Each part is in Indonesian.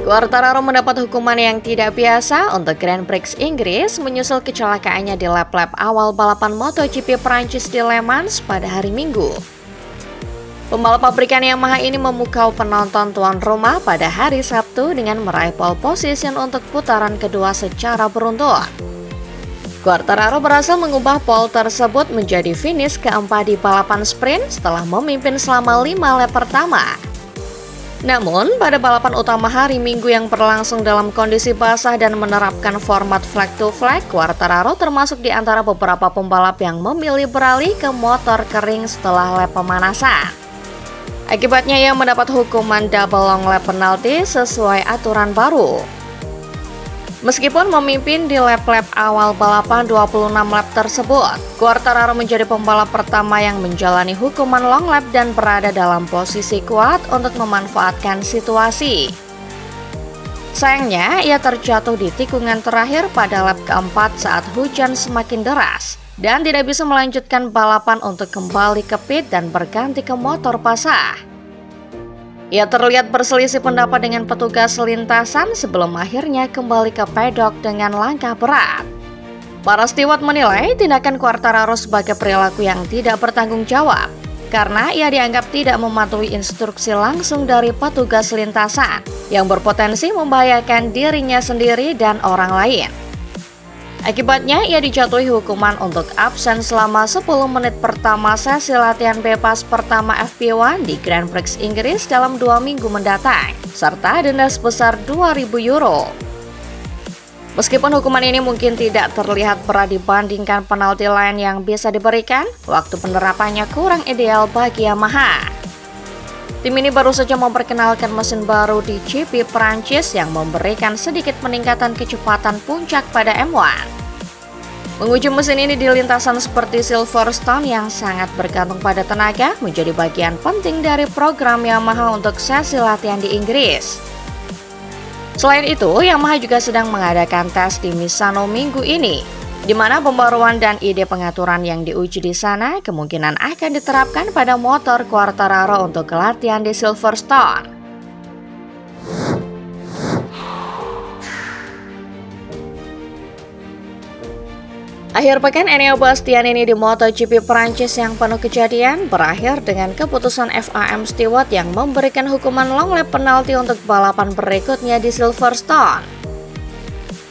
Quartararo mendapat hukuman yang tidak biasa untuk Grand Prix Inggris menyusul kecelakaannya di lap-lap awal balapan MotoGP Prancis di Le Mans pada hari Minggu. Pembalap pabrikan Yamaha ini memukau penonton tuan rumah pada hari Sabtu dengan meraih pole position untuk putaran kedua secara beruntun. Quartararo berhasil mengubah pole tersebut menjadi finish keempat di balapan sprint setelah memimpin selama 5 lap pertama. Namun, pada balapan utama hari Minggu yang berlangsung dalam kondisi basah dan menerapkan format flag to flag, Quartararo termasuk di antara beberapa pembalap yang memilih beralih ke motor kering setelah lap pemanasan. Akibatnya ia mendapat hukuman double long lap penalti sesuai aturan baru. Meskipun memimpin di lap-lap awal balapan 26 lap tersebut, Quartararo menjadi pembalap pertama yang menjalani hukuman long lap dan berada dalam posisi kuat untuk memanfaatkan situasi. Sayangnya, ia terjatuh di tikungan terakhir pada lap keempat saat hujan semakin deras dan tidak bisa melanjutkan balapan untuk kembali ke pit dan berganti ke motor basah. Ia terlihat berselisih pendapat dengan petugas lintasan sebelum akhirnya kembali ke pedok dengan langkah berat. Para steward menilai tindakan Quartararo sebagai perilaku yang tidak bertanggung jawab karena ia dianggap tidak mematuhi instruksi langsung dari petugas lintasan yang berpotensi membahayakan dirinya sendiri dan orang lain. Akibatnya, ia dijatuhi hukuman untuk absen selama 10 menit pertama sesi latihan bebas pertama FP1 di Grand Prix Inggris dalam 2 minggu mendatang, serta denda sebesar 2.000 euro. Meskipun hukuman ini mungkin tidak terlihat berat dibandingkan penalti lain yang bisa diberikan, waktu penerapannya kurang ideal bagi Yamaha. Tim ini baru saja memperkenalkan mesin baru di GP Prancis yang memberikan sedikit peningkatan kecepatan puncak pada M1. Menguji mesin ini di lintasan seperti Silverstone yang sangat bergantung pada tenaga menjadi bagian penting dari program Yamaha untuk sesi latihan di Inggris. Selain itu, Yamaha juga sedang mengadakan tes di Misano minggu ini, di mana pembaruan dan ide pengaturan yang diuji di sana kemungkinan akan diterapkan pada motor Quartararo untuk latihan di Silverstone. Akhir pekan Enea Bastianini di MotoGP Prancis yang penuh kejadian berakhir dengan keputusan FIM Stewart yang memberikan hukuman long lap penalti untuk balapan berikutnya di Silverstone.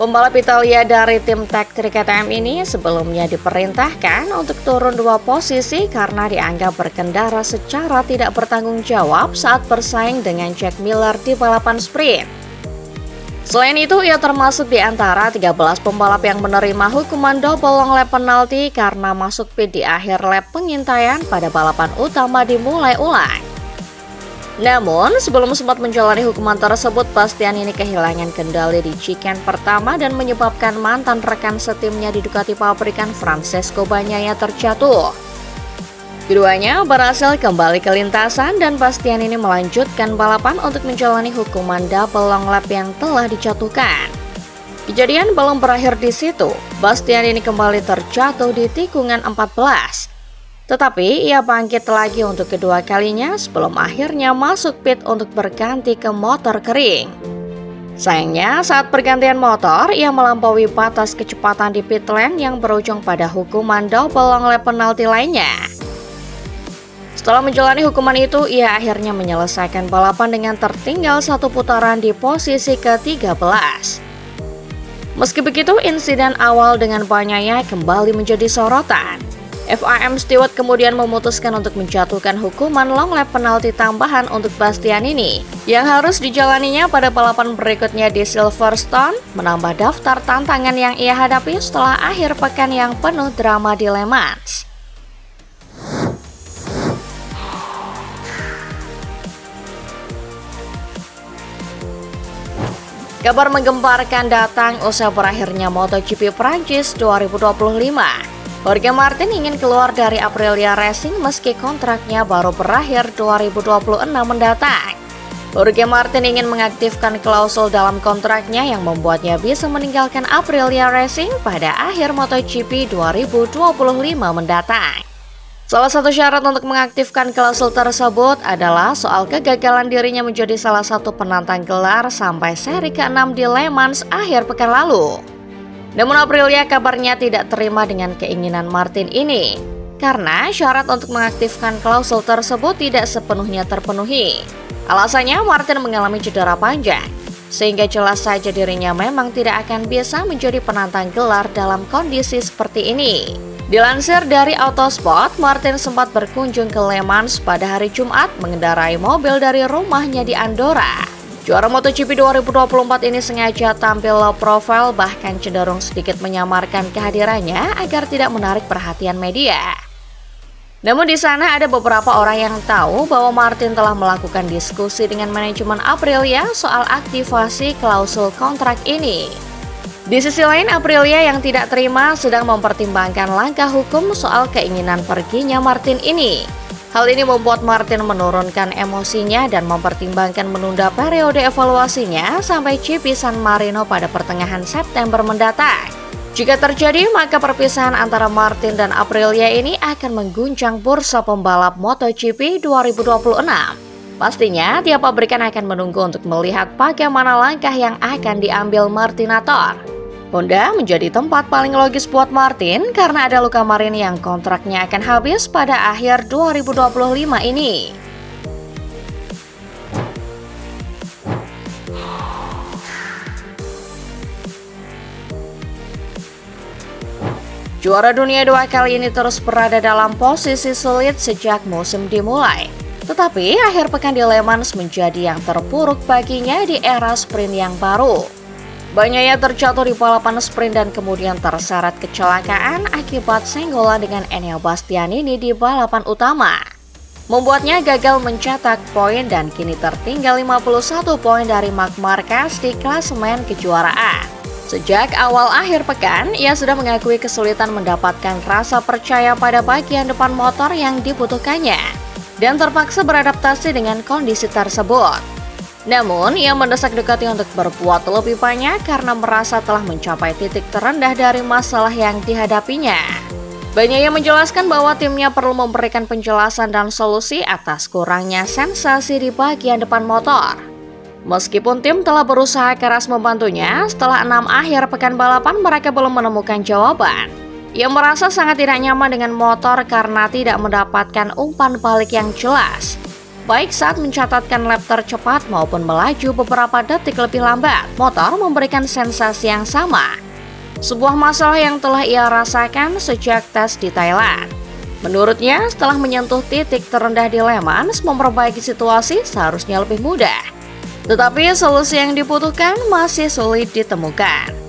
Pembalap Italia dari tim Tech3 KTM ini sebelumnya diperintahkan untuk turun 2 posisi karena dianggap berkendara secara tidak bertanggung jawab saat bersaing dengan Jack Miller di balapan sprint. Selain itu, ia termasuk di antara 13 pembalap yang menerima hukuman double long lap penalti karena masuk pit di akhir lap pengintaian pada balapan utama dimulai ulang. Namun, sebelum sempat menjalani hukuman tersebut, Bastianini kehilangan kendali di chicane pertama dan menyebabkan mantan rekan setimnya di Ducati pabrikan Francesco Bagnaia terjatuh. Keduanya berhasil kembali ke lintasan dan Bastianini melanjutkan balapan untuk menjalani hukuman double long lap yang telah dijatuhkan. Kejadian belum berakhir di situ, Bastianini kembali terjatuh di tikungan 14. Tetapi ia bangkit lagi untuk kedua kalinya sebelum akhirnya masuk pit untuk berganti ke motor kering. Sayangnya, saat pergantian motor, ia melampaui batas kecepatan di pit lane yang berujung pada hukuman double long lap penalti lainnya. Setelah menjalani hukuman itu, ia akhirnya menyelesaikan balapan dengan tertinggal 1 putaran di posisi ke-13. Meski begitu, insiden awal dengan Bagnaia kembali menjadi sorotan. FIM Stewart kemudian memutuskan untuk menjatuhkan hukuman long lap penalti tambahan untuk Bastianini yang harus dijalaninya pada balapan berikutnya di Silverstone, menambah daftar tantangan yang ia hadapi setelah akhir pekan yang penuh drama di Le Mans. Kabar menggemparkan datang usai berakhirnya MotoGP Prancis 2025. Jorge Martin ingin keluar dari Aprilia Racing meski kontraknya baru berakhir 2026 mendatang. Jorge Martin ingin mengaktifkan klausul dalam kontraknya yang membuatnya bisa meninggalkan Aprilia Racing pada akhir MotoGP 2025 mendatang. Salah satu syarat untuk mengaktifkan klausul tersebut adalah soal kegagalan dirinya menjadi salah satu penantang gelar sampai seri ke-6 di Le Mans akhir pekan lalu. Namun Aprilia kabarnya tidak terima dengan keinginan Martin ini, karena syarat untuk mengaktifkan klausul tersebut tidak sepenuhnya terpenuhi. Alasannya Martin mengalami cedera panjang, sehingga jelas saja dirinya memang tidak akan bisa menjadi penantang gelar dalam kondisi seperti ini. Dilansir dari Autosport, Martin sempat berkunjung ke Le Mans pada hari Jumat mengendarai mobil dari rumahnya di Andorra. Juara MotoGP 2024 ini sengaja tampil low profile, bahkan cenderung sedikit menyamarkan kehadirannya agar tidak menarik perhatian media. Namun di sana ada beberapa orang yang tahu bahwa Martin telah melakukan diskusi dengan manajemen Aprilia soal aktivasi klausul kontrak ini. Di sisi lain, Aprilia yang tidak terima sedang mempertimbangkan langkah hukum soal keinginan perginya Martin ini. Hal ini membuat Martin menurunkan emosinya dan mempertimbangkan menunda periode evaluasinya sampai GP San Marino pada pertengahan September mendatang. Jika terjadi, maka perpisahan antara Martin dan Aprilia ini akan mengguncang bursa pembalap MotoGP 2026. Pastinya, tiap pabrikan akan menunggu untuk melihat bagaimana langkah yang akan diambil Martinator. Honda menjadi tempat paling logis buat Martin karena ada Luca Marini yang kontraknya akan habis pada akhir 2025 ini. Juara dunia 2 kali ini terus berada dalam posisi sulit sejak musim dimulai. Tetapi akhir pekan di Le Mans menjadi yang terpuruk baginya di era sprint yang baru. Banyaknya terjatuh di balapan sprint dan kemudian terseret kecelakaan akibat senggolan dengan Enea Bastianini di balapan utama. Membuatnya gagal mencetak poin dan kini tertinggal 51 poin dari Marc Marquez di klasemen kejuaraan. Sejak awal akhir pekan, ia sudah mengakui kesulitan mendapatkan rasa percaya pada bagian depan motor yang dibutuhkannya dan terpaksa beradaptasi dengan kondisi tersebut. Namun, ia mendesak Ducati untuk berbuat lebih banyak karena merasa telah mencapai titik terendah dari masalah yang dihadapinya. Banyak yang menjelaskan bahwa timnya perlu memberikan penjelasan dan solusi atas kurangnya sensasi di bagian depan motor. Meskipun tim telah berusaha keras membantunya, setelah 6 akhir pekan balapan mereka belum menemukan jawaban. Ia merasa sangat tidak nyaman dengan motor karena tidak mendapatkan umpan balik yang jelas, baik saat mencatatkan lap tercepat maupun melaju beberapa detik lebih lambat. Motor memberikan sensasi yang sama, sebuah masalah yang telah ia rasakan sejak tes di Thailand. Menurutnya, setelah menyentuh titik terendah di Le Mans, memperbaiki situasi seharusnya lebih mudah. Tetapi solusi yang dibutuhkan masih sulit ditemukan.